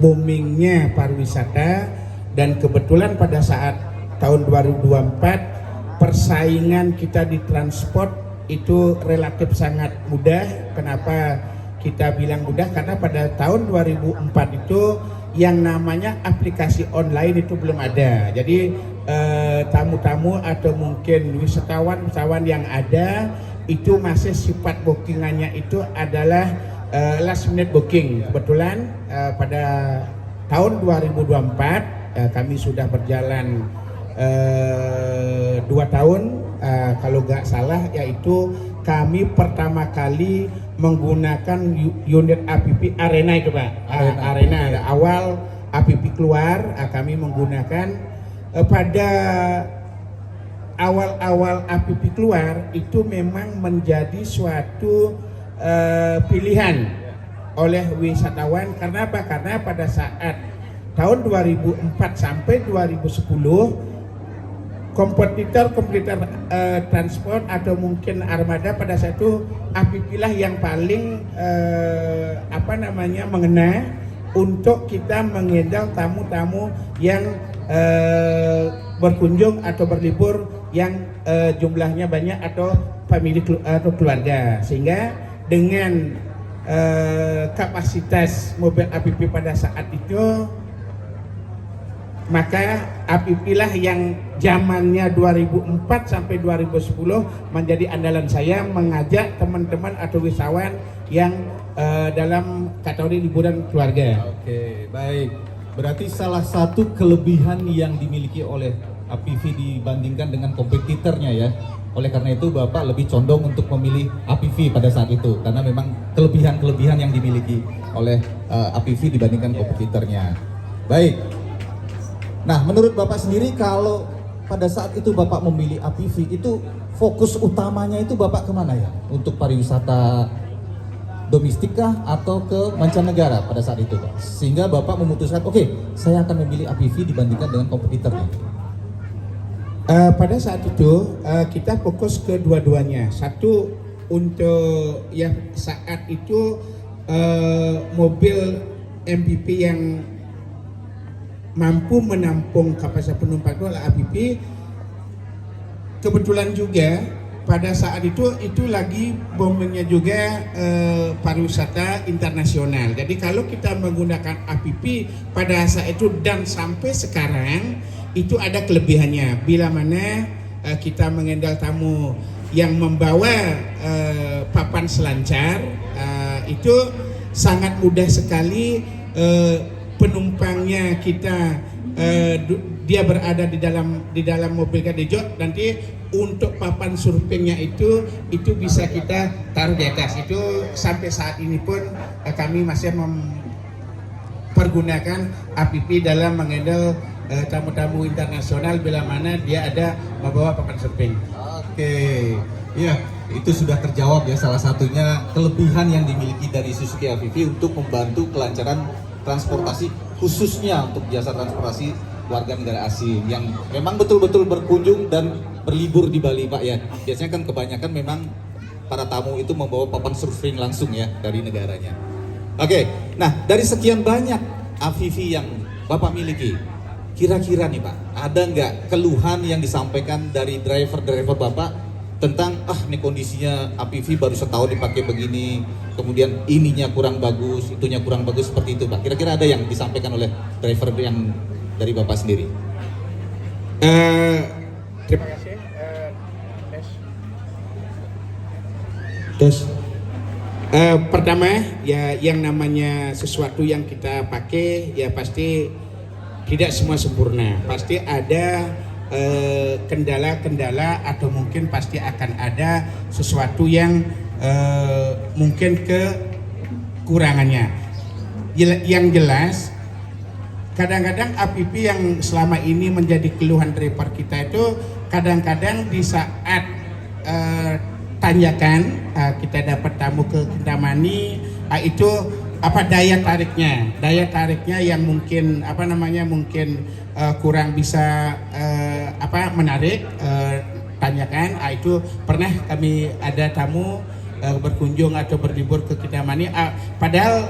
boomingnya pariwisata, dan kebetulan pada saat tahun 2024 persaingan kita di transport itu relatif sangat mudah. Kenapa kita bilang mudah? Karena pada tahun 2004 itu yang namanya aplikasi online itu belum ada. Jadi tamu-tamu atau mungkin wisatawan yang ada itu masih sifat bookingannya itu adalah last minute booking. Kebetulan pada tahun 2024 kami sudah berjalan 2 tahun, kalau nggak salah, yaitu kami pertama kali menggunakan unit APP Arena itu Pak. Arena awal APP keluar, kami menggunakan pada awal-awal APP keluar itu memang menjadi suatu pilihan oleh wisatawan. Karena apa? Karena pada saat tahun 2004 sampai 2010 kompetitor transport atau mungkin armada pada saat itu APP lah yang paling mengena untuk kita menghandle tamu-tamu yang berkunjung atau berlibur yang jumlahnya banyak atau family atau keluarga. Sehingga dengan kapasitas mobil APP pada saat itu, maka APP lah yang zamannya 2004 sampai 2010 menjadi andalan saya mengajak teman-teman atau wisatawan yang dalam kategori liburan keluarga. Oke, baik. Berarti salah satu kelebihan yang dimiliki oleh APV dibandingkan dengan kompetitornya ya. Oleh karena itu Bapak lebih condong untuk memilih APV pada saat itu karena memang kelebihan-kelebihan yang dimiliki oleh APV dibandingkan kompetitornya. Baik. Nah, menurut Bapak sendiri kalau pada saat itu Bapak memilih APV itu fokus utamanya itu Bapak kemana ya? Untuk pariwisata domestik kah atau ke mancanegara pada saat itu Pak? Sehingga Bapak memutuskan, oke, saya akan memilih APV dibandingkan dengan kompetitornya. Pada saat itu kita fokus ke dua-duanya. Satu, untuk yang saat itu mobil MPV yang mampu menampung kapasitas penumpang itu adalah APV. Kebetulan juga pada saat itu lagi boomingnya juga pariwisata internasional. Jadi kalau kita menggunakan APV pada saat itu dan sampai sekarang itu ada kelebihannya. Bila mana kita mengendal tamu yang membawa papan selancar, itu sangat mudah sekali penumpangnya kita dia berada di dalam mobil kadejot, nanti untuk papan surfingnya itu bisa kita taruh di atas. Itu sampai saat ini pun kami masih mempergunakan APV dalam mengendal tamu-tamu internasional bila mana dia ada membawa papan surfing. Oke, ya itu sudah terjawab ya, salah satunya kelebihan yang dimiliki dari Suzuki APV untuk membantu kelancaran transportasi, khususnya untuk jasa transportasi warga negara asing yang memang betul-betul berkunjung dan berlibur di Bali Pak ya. Biasanya kan kebanyakan memang para tamu itu membawa papan surfing langsung ya dari negaranya. Oke, nah dari sekian banyak APV yang Bapak miliki, kira-kira nih Pak, ada nggak keluhan yang disampaikan dari driver-driver Bapak tentang ini kondisinya APV baru setahun dipakai begini, kemudian ininya kurang bagus, itunya kurang bagus, seperti itu Pak? Kira-kira ada yang disampaikan oleh driver yang dari Bapak sendiri? Terima kasih. Tes. Pertama ya, yang namanya sesuatu yang kita pakai ya pasti tidak semua sempurna, pasti ada kendala-kendala atau mungkin pasti akan ada sesuatu yang mungkin kekurangannya. Yang jelas kadang-kadang APV yang selama ini menjadi keluhan driver kita itu kadang-kadang di saat tanjakan kita dapat tamu ke Kintamani, itu daya tariknya yang mungkin mungkin kurang bisa menarik tanyakan. Itu pernah kami ada tamu berkunjung atau berlibur ke Kintamani, padahal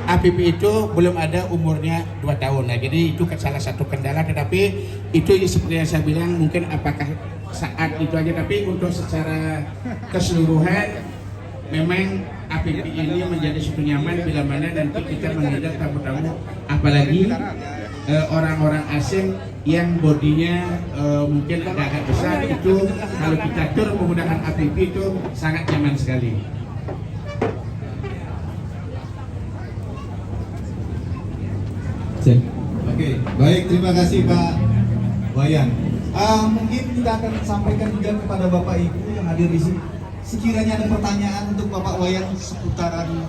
APP itu belum ada umurnya 2 tahun. Nah, jadi itu salah satu kendala, tetapi itu seperti yang saya bilang, mungkin apakah saat itu aja, tapi untuk secara keseluruhan memang APP ini menjadi suatu nyaman bila mana nanti kita mengundang tamu-tamu, apalagi orang-orang asing yang bodinya mungkin agak besar, itu kalau kita tur menggunakan APP itu sangat nyaman sekali. Oke, baik, terima kasih Pak Wayan. Mungkin kita akan sampaikan juga kepada Bapak Ibu yang hadir di sini. Sekiranya ada pertanyaan untuk Bapak Wayan seputaran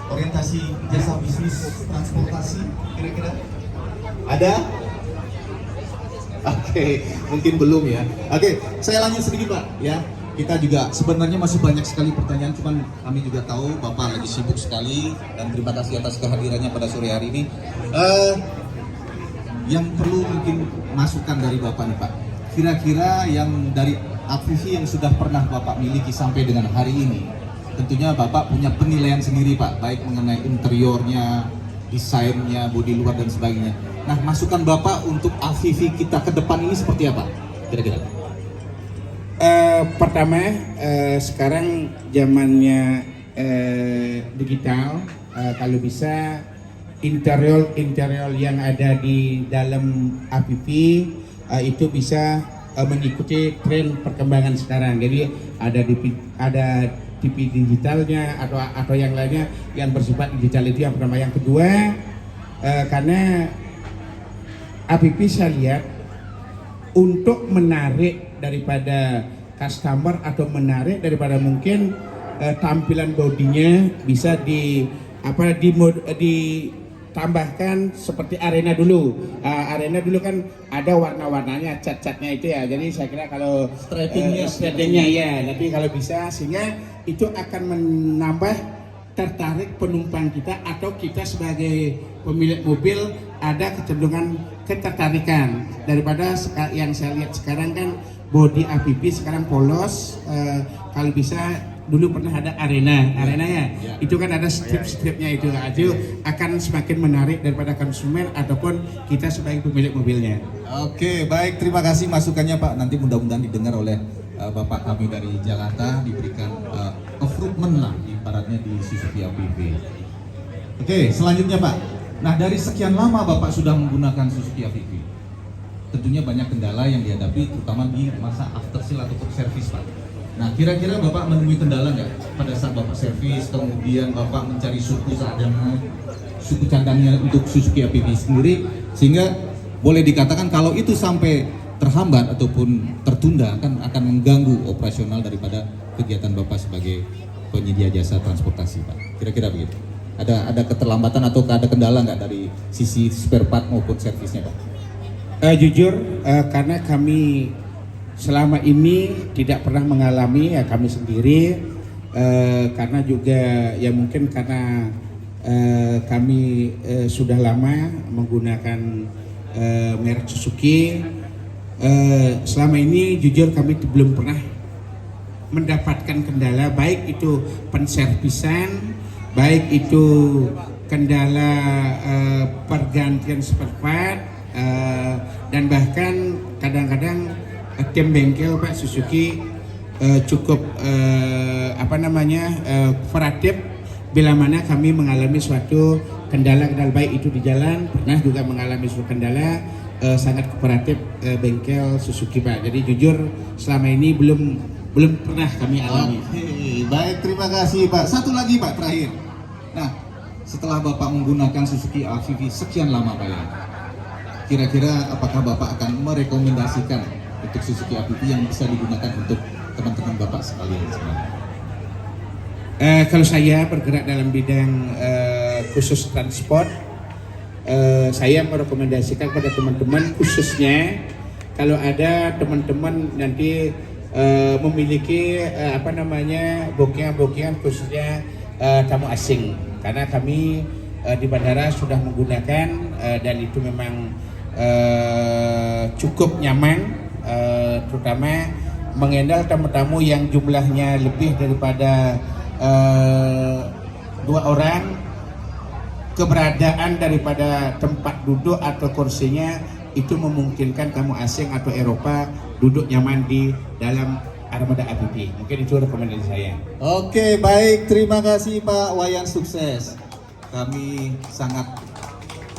orientasi jasa bisnis transportasi, kira-kira ada? Oke, mungkin belum ya. Oke, saya lanjut sedikit Pak ya. Kita juga sebenarnya masih banyak sekali pertanyaan, cuman kami juga tahu Bapak lagi sibuk sekali, dan terima kasih atas kehadirannya pada sore hari ini. Yang perlu mungkin masukan dari Bapak nih Pak, kira-kira yang dari APV yang sudah pernah Bapak miliki sampai dengan hari ini, tentunya Bapak punya penilaian sendiri Pak, baik mengenai interiornya, desainnya, bodi luar dan sebagainya. Nah, masukan Bapak untuk APV kita ke depan ini seperti apa kira-kira? Pertama, sekarang zamannya digital, kalau bisa interior yang ada di dalam APV itu bisa mengikuti tren perkembangan sekarang. Jadi ada TV digitalnya atau yang lainnya yang bersifat digital, itu yang pertama. Yang kedua, karena APV saya lihat untuk menarik daripada customer atau menarik daripada mungkin tampilan bodinya bisa ditambahkan seperti arena dulu. Arena dulu kan ada warna-warnanya, cat-catnya itu ya. Jadi saya kira kalau strateginya ya, tapi kalau bisa sehingga itu akan menambah tertarik penumpang kita, atau kita sebagai pemilik mobil ada kecenderungan ketertarikan daripada yang saya lihat sekarang kan bodi APV sekarang polos. Kalau bisa dulu pernah ada arena ya. Itu kan ada strip-stripnya itu akan semakin menarik daripada konsumen ataupun kita sebagai pemilik mobilnya. Oke, baik, terima kasih masukannya Pak. Nanti mudah-mudahan didengar oleh Bapak kami dari Jakarta, diberikan improvement lah ibaratnya di Suzuki APV. Oke, selanjutnya Pak. Nah, dari sekian lama Bapak sudah menggunakan Suzuki APV, tentunya banyak kendala yang dihadapi, terutama di masa after sale ataupun servis Pak. Nah, kira-kira Bapak menemui kendala nggak pada saat Bapak servis, kemudian Bapak mencari suku cadangnya untuk Suzuki APV sendiri, sehingga boleh dikatakan kalau itu sampai terhambat ataupun tertunda akan mengganggu operasional daripada kegiatan Bapak sebagai penyedia jasa transportasi Pak. Kira-kira begitu. Ada keterlambatan atau ada kendala nggak dari sisi spare part maupun servisnya Pak? Jujur, karena kami selama ini tidak pernah mengalami, ya kami sendiri, karena juga ya mungkin karena kami sudah lama menggunakan merek Suzuki. Selama ini jujur kami belum pernah mendapatkan kendala, baik itu penservisan, baik itu kendala pergantian spare part, dan bahkan kadang-kadang tim bengkel Pak Suzuki cukup kooperatif bila mana kami mengalami suatu kendala baik itu di jalan. Pernah juga mengalami suatu kendala, sangat kooperatif bengkel Suzuki Pak. Jadi jujur selama ini belum pernah kami alami. Oke, baik, terima kasih Pak. Satu lagi Pak terakhir. Nah, setelah Bapak menggunakan Suzuki APV sekian lama Pak ya, kira-kira apakah Bapak akan merekomendasikan untuk Suzuki APV yang bisa digunakan untuk teman-teman Bapak sekalian sebenarnya? Kalau saya bergerak dalam bidang khusus transport, saya merekomendasikan kepada teman-teman, khususnya kalau ada teman-teman nanti memiliki bookingan khususnya tamu asing, karena kami di bandara sudah menggunakan dan itu memang cukup nyaman, terutama mengendal tamu-tamu yang jumlahnya lebih daripada 2 orang. keberadaan daripada tempat duduk atau kursinya itu memungkinkan tamu asing atau Eropa duduk nyaman di dalam armada AVV. Mungkin itu rekomendasi saya. Oke, baik. Terima kasih Pak Wayan, sukses. Kami sangat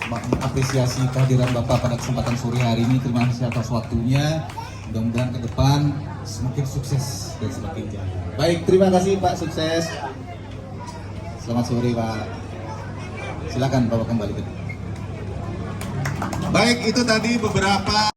mengapresiasi kehadiran Bapak pada kesempatan sore hari ini. Terima kasih atas waktunya. Mudah-mudahan ke depan semakin sukses dan semakin jaya. Baik, terima kasih Pak, sukses. Selamat sore Pak. Silakan Bapak kembali ke. Baik, itu tadi beberapa